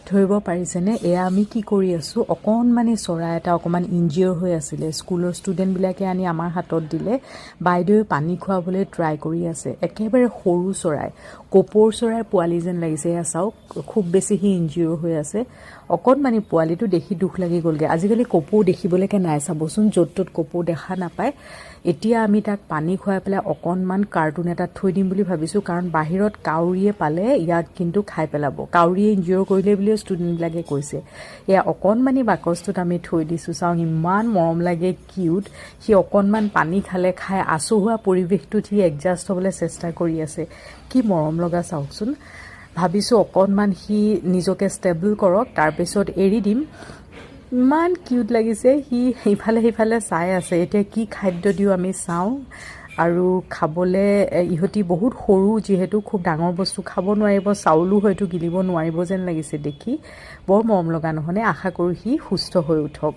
ধৰিব পাৰিছেনে এয়া আমি কি কৰি আছোঁ অকণমানি চৰাই এটা অকণমান ইনজিঅ'ৰ হৈ আছিলে স্কুলৰ ষ্টুডেণ্টবিলাকে আনি আমাৰ হাতত দিলে বাইদেৱে পানী খুৱাবলৈ ট্ৰাই কৰি আছে একেবাৰে সৰু চৰাই কপৌৰ চৰাইৰ পোৱালি যেন লাগিছে এয়া চাওক খুব বেছি সি ইনজিঅ'ৰ হৈ আছে অকণমানি পোৱালিটো দেখি দুখ লাগি গ'লগৈ আজিকালি কপৌ দেখিবলৈকে নাই চাবচোন য'ত ত'ত কপৌ দেখা নাপায় এতিয়া আমি তাক পানী খুৱাই পেলাই অকণমান কাৰ্টুন এটাত থৈ দিম বুলি ভাবিছোঁ কাৰণ বাহিৰত কাউৰীয়ে পালে ইয়াক কিন্তু খাই পেলাব কাউৰীয়ে ইনজিঅ'ৰ কৰিলে বুলিও ষ্টুডেণ্টবিলাকে কৈছে এয়া অকণমানি বাকচটোত আমি থৈ দিছোঁ চাওক ইমান মৰম লাগে কিউট সি অকণমান পানী খালে খাই আচহুৱা পৰিৱেশটোত সি এডজাষ্ট হ'বলৈ চেষ্টা কৰি আছে কি মৰম লগা চাওকচোন ভাবিছোঁ অকণমান সি নিজকে ষ্টেবল কৰক তাৰপিছত এৰি দিম ইমান কিউট লাগিছে সি ইফালে সিফালে চাই আছে এতিয়া কি খাদ্য দিওঁ আমি চাওঁ আৰু খাবলৈ ইহঁতি বহুত সৰু যিহেতু খুব ডাঙৰ বস্তু খাব নোৱাৰিব চাউলো হয়তো গিলিব নোৱাৰিব যেন লাগিছে দেখি বৰ মৰম লগা নহয়নে আশা কৰোঁ সি সুস্থ হৈ উঠক